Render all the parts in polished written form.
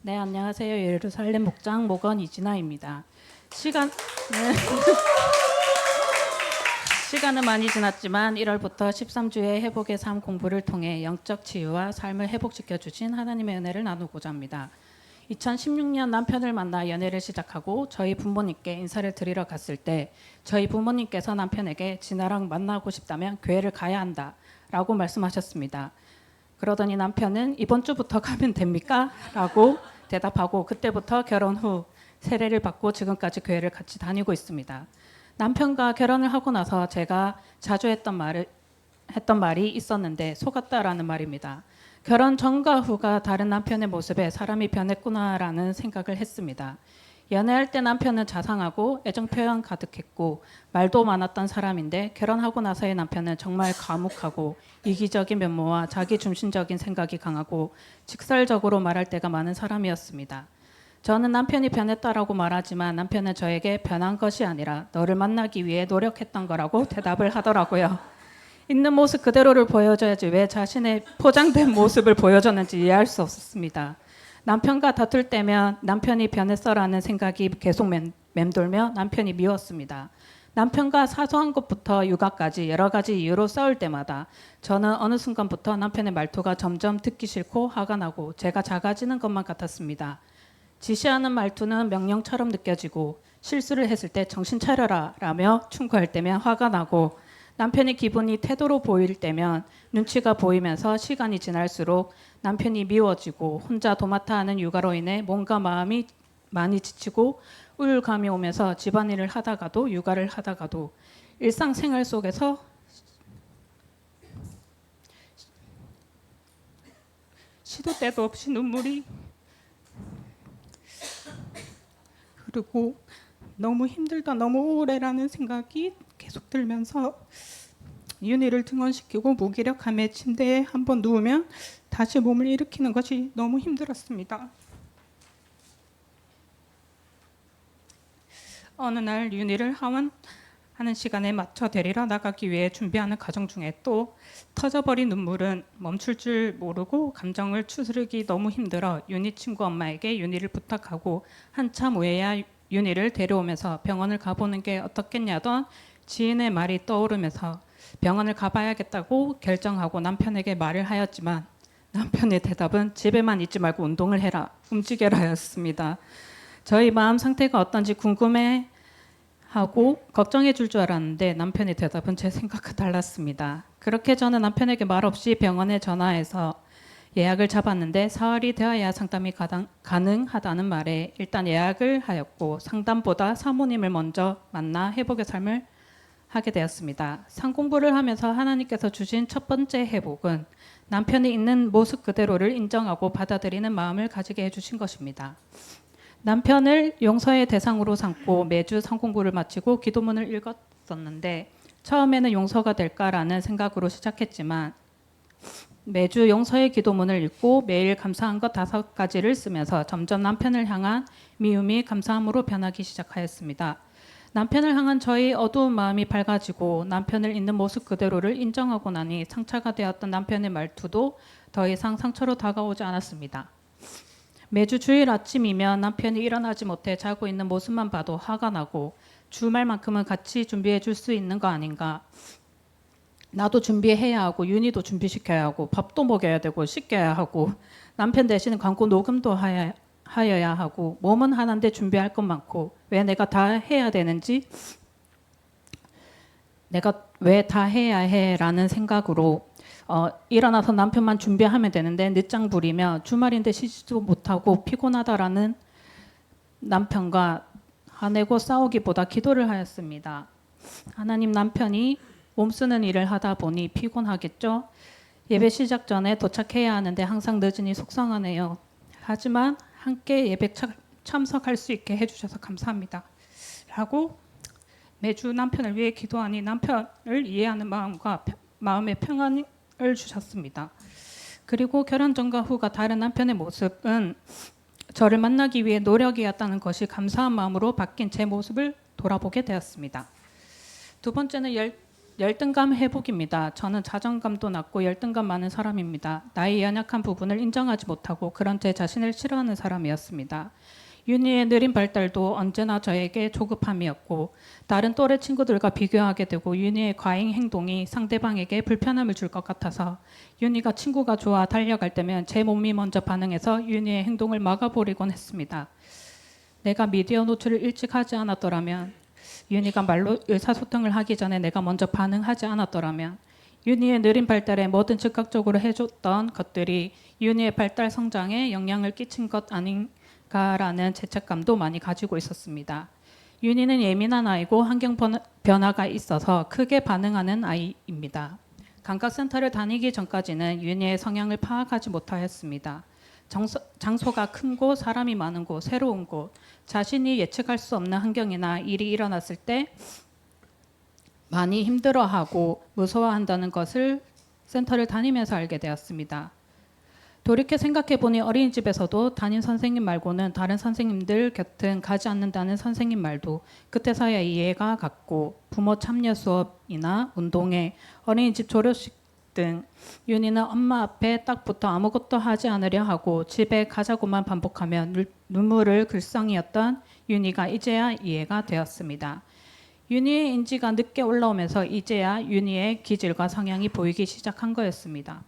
네, 안녕하세요. 예루살렘 목장 목원 이진아입니다. 시간 네. 시간은 많이 지났지만 1월부터 13주의 회복의 삶 공부를 통해 영적 치유와 삶을 회복시켜 주신 하나님의 은혜를 나누고자 합니다. 2016년 남편을 만나 연애를 시작하고 저희 부모님께 인사를 드리러 갔을 때 저희 부모님께서 남편에게 진아랑 만나고 싶다면 교회를 가야 한다라고 말씀하셨습니다. 그러더니 남편은 이번 주부터 가면 됩니까? 라고 대답하고 그때부터 결혼 후 세례를 받고 지금까지 교회를 같이 다니고 있습니다. 남편과 결혼을 하고 나서 제가 자주 했던 말이 있었는데 속았다라는 말입니다. 결혼 전과 후가 다른 남편의 모습에 사람이 변했구나라는 생각을 했습니다. 연애할 때 남편은 자상하고 애정 표현 가득했고 말도 많았던 사람인데 결혼하고 나서의 남편은 정말 과묵하고 이기적인 면모와 자기 중심적인 생각이 강하고 직설적으로 말할 때가 많은 사람이었습니다. 저는 남편이 변했다라고 말하지만 남편은 저에게 변한 것이 아니라 너를 만나기 위해 노력했던 거라고 대답을 하더라고요. 있는 모습 그대로를 보여줘야지 왜 자신의 포장된 모습을 보여줬는지 이해할 수 없었습니다. 남편과 다툴 때면 남편이 변했어라는 생각이 계속 맴돌며 남편이 미웠습니다. 남편과 사소한 것부터 육아까지 여러 가지 이유로 싸울 때마다 저는 어느 순간부터 남편의 말투가 점점 듣기 싫고 화가 나고 제가 작아지는 것만 같았습니다. 지시하는 말투는 명령처럼 느껴지고 실수를 했을 때 정신 차려라 라며 충고할 때면 화가 나고 남편의 기분이 태도로 보일 때면 눈치가 보이면서 시간이 지날수록 남편이 미워지고 혼자 도맡아 하는 육아로 인해 몸과 마음이 많이 지치고 우울감이 오면서 집안일을 하다가도 육아를 하다가도 일상생활 속에서 시도 때도 없이 눈물이 흐르고 너무 힘들다 너무 우울해라는 생각이 계속 들면서 윤희를 등원시키고 무기력함에 침대에 한번 누우면 다시 몸을 일으키는 것이 너무 힘들었습니다. 어느 날 윤희를 하원하는 시간에 맞춰 데리러 나가기 위해 준비하는 과정 중에 또 터져버린 눈물은 멈출 줄 모르고 감정을 추스르기 너무 힘들어 윤희 친구 엄마에게 윤희를 부탁하고 한참 후에야 윤희를 데려오면서 병원을 가보는 게 어떻겠냐던 지인의 말이 떠오르면서 병원을 가봐야겠다고 결정하고 남편에게 말을 하였지만 남편의 대답은 집에만 있지 말고 운동을 해라, 움직여라였습니다. 저희 마음 상태가 어떤지 궁금해하고 걱정해 줄 줄 알았는데 남편의 대답은 제 생각과 달랐습니다. 그렇게 저는 남편에게 말없이 병원에 전화해서 예약을 잡았는데 사흘이 되어야 상담이 가능하다는 말에 일단 예약을 하였고 상담보다 사모님을 먼저 만나 회복의 삶을 하게 되었습니다. 상공부를 하면서 하나님께서 주신 첫 번째 회복은 남편이 있는 모습 그대로를 인정하고 받아들이는 마음을 가지게 해주신 것입니다. 남편을 용서의 대상으로 삼고 매주 상공부를 마치고 기도문을 읽었었는데 처음에는 용서가 될까라는 생각으로 시작했지만 매주 용서의 기도문을 읽고 매일 감사한 것 5가지를 쓰면서 점점 남편을 향한 미움이 감사함으로 변하기 시작하였습니다. 남편을 향한 저희 어두운 마음이 밝아지고 남편을 있는 모습 그대로를 인정하고 나니 상처가 되었던 남편의 말투도 더 이상 상처로 다가오지 않았습니다. 매주 주일 아침이면 남편이 일어나지 못해 자고 있는 모습만 봐도 화가 나고 주말만큼은 같이 준비해 줄 수 있는 거 아닌가. 나도 준비해야 하고 윤희도 준비시켜야 하고 밥도 먹여야 되고 씻겨야 하고 남편 대신 광고 녹음도 하여야 하고 몸은 하나인데 준비할 것 많고 왜 내가 다 해야 되는지 내가 왜 다 해야 해라는 생각으로 일어나서 남편만 준비하면 되는데 늦장 부리며 주말인데 쉬지도 못하고 피곤하다라는 남편과 화내고 싸우기보다 기도를 하였습니다. 하나님, 남편이 몸쓰는 일을 하다 보니 피곤하겠죠. 예배 시작 전에 도착해야 하는데 항상 늦으니 속상하네요. 하지만 함께 예배 참석할 수 있게 해주셔서 감사합니다. 라고 매주 남편을 위해 기도하니 남편을 이해하는 마음과 마음의 평안을 주셨습니다. 그리고 결혼 전과 후가 다른 남편의 모습은 저를 만나기 위해 노력이었다는 것이 감사한 마음으로 바뀐 제 모습을 돌아보게 되었습니다. 두 번째는 열등감 회복입니다. 저는 자존감도 낮고 열등감 많은 사람입니다. 나의 연약한 부분을 인정하지 못하고 그런 제 자신을 싫어하는 사람이었습니다. 윤희의 느린 발달도 언제나 저에게 조급함이었고 다른 또래 친구들과 비교하게 되고 윤희의 과잉 행동이 상대방에게 불편함을 줄 것 같아서 윤희가 친구가 좋아 달려갈 때면 제 몸이 먼저 반응해서 윤희의 행동을 막아버리곤 했습니다. 내가 미디어 노출을 일찍 하지 않았더라면, 윤희가 말로 의사소통을 하기 전에 내가 먼저 반응하지 않았더라면, 윤희의 느린 발달에 뭐든 즉각적으로 해줬던 것들이 윤희의 발달 성장에 영향을 끼친 것 아닌가라는 죄책감도 많이 가지고 있었습니다. 윤희는 예민한 아이고 환경 변화가 있어서 크게 반응하는 아이입니다. 감각센터를 다니기 전까지는 윤희의 성향을 파악하지 못하였습니다. 장소가 큰 곳, 사람이 많은 곳, 새로운 곳, 자신이 예측할 수 없는 환경이나 일이 일어났을 때 많이 힘들어하고 무서워한다는 것을 센터를 다니면서 알게 되었습니다. 돌이켜 생각해보니 어린이집에서도 담임 선생님 말고는 다른 선생님들 곁은 가지 않는다는 선생님 말도 그때서야 이해가 갔고, 부모 참여 수업이나 운동회, 어린이집 졸업식 등 윤희는 엄마 앞에 딱 붙어 아무것도 하지 않으려 하고 집에 가자고만 반복하며 눈물을 글썽이었던 윤희가 이제야 이해가 되었습니다. 윤희의 인지가 늦게 올라오면서 이제야 윤희의 기질과 성향이 보이기 시작한 거였습니다.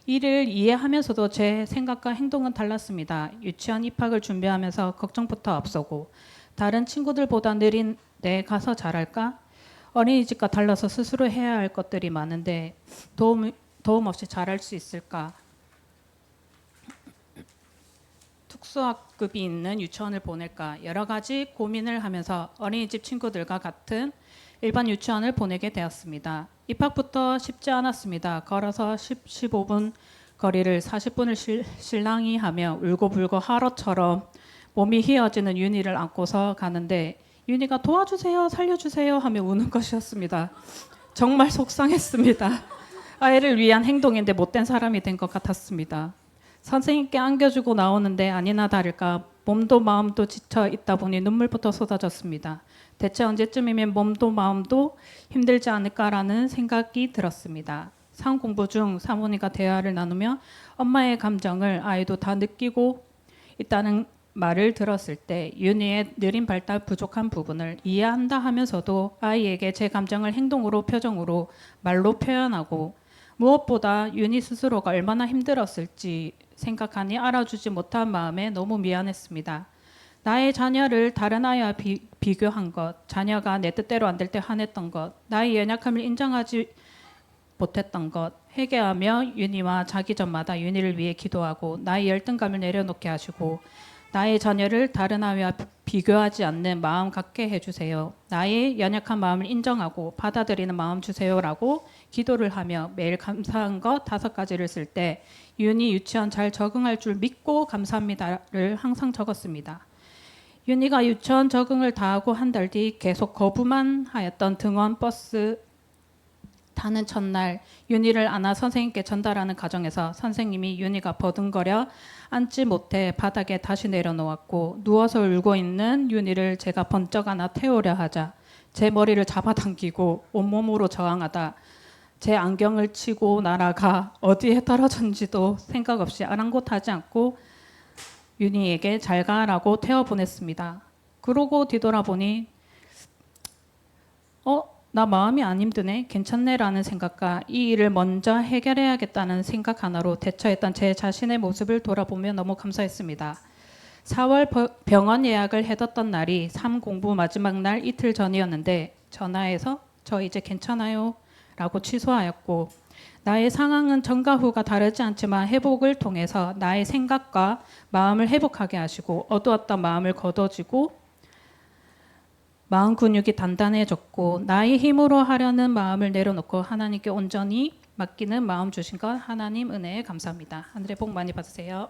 이를 이해하면서도 제 생각과 행동은 달랐습니다. 유치원 입학을 준비하면서 걱정부터 앞서고 다른 친구들보다 느린 내 가서 잘할까? 어린이집과 달라서 스스로 해야 할 것들이 많은데 도움 없이 잘할 수 있을까? 특수학급이 있는 유치원을 보낼까? 여러 가지 고민을 하면서 어린이집 친구들과 같은 일반 유치원을 보내게 되었습니다. 입학부터 쉽지 않았습니다. 걸어서 15분 거리를 40분을 실랑이 하며 울고불고 하루처럼 몸이 휘어지는 윤희를 안고서 가는데 윤희가 도와주세요, 살려주세요 하며 우는 것이었습니다. 정말 속상했습니다. 아이를 위한 행동인데 못된 사람이 된 것 같았습니다. 선생님께 안겨주고 나오는데 아니나 다를까 몸도 마음도 지쳐 있다 보니 눈물부터 쏟아졌습니다. 대체 언제쯤이면 몸도 마음도 힘들지 않을까라는 생각이 들었습니다. 사원 공부 중 사모님과 대화를 나누며 엄마의 감정을 아이도 다 느끼고 있다는 말을 들었을 때 윤희의 느린 발달 부족한 부분을 이해한다 하면서도 아이에게 제 감정을 행동으로 표정으로 말로 표현하고 무엇보다 윤희 스스로가 얼마나 힘들었을지 생각하니 알아주지 못한 마음에 너무 미안했습니다. 나의 자녀를 다른 아이와 비교한 것, 자녀가 내 뜻대로 안 될 때 화냈던 것, 나의 연약함을 인정하지 못했던 것, 회개하며 윤희와 자기 전마다 윤희를 위해 기도하고 나의 열등감을 내려놓게 하시고 나의 자녀를 다른 아이와 비교하지 않는 마음 갖게 해주세요. 나의 연약한 마음을 인정하고 받아들이는 마음 주세요라고 기도를 하며 매일 감사한 것 5가지를 쓸 때 윤희 유치원 잘 적응할 줄 믿고 감사합니다를 항상 적었습니다. 윤희가 유치원 적응을 다 하고 한 달 뒤 계속 거부만 하였던 등원 버스 타는 첫날 윤희를 안아 선생님께 전달하는 과정에서 선생님이 윤희가 버둥거려 앉지 못해 바닥에 다시 내려놓았고 누워서 울고 있는 윤희를 제가 번쩍 안아 태우려 하자 제 머리를 잡아당기고 온몸으로 저항하다 제 안경을 치고 날아가 어디에 떨어졌는지도 생각 없이 아랑곳하지 않고 윤희에게 잘 가라고 태워보냈습니다. 그러고 뒤돌아보니 나 마음이 안 힘드네, 괜찮네라는 생각과 이 일을 먼저 해결해야겠다는 생각 하나로 대처했던 제 자신의 모습을 돌아보며 너무 감사했습니다. 4월 병원 예약을 해뒀던 날이 3공부 마지막 날 이틀 전이었는데 전화해서 저 이제 괜찮아요 라고 취소하였고 나의 상황은 전과 후가 다르지 않지만 회복을 통해서 나의 생각과 마음을 회복하게 하시고 어두웠던 마음을 걷어지고 마음 근육이 단단해졌고 나의 힘으로 하려는 마음을 내려놓고 하나님께 온전히 맡기는 마음 주신 것 하나님 은혜에 감사합니다. 하늘의 복 많이 받으세요.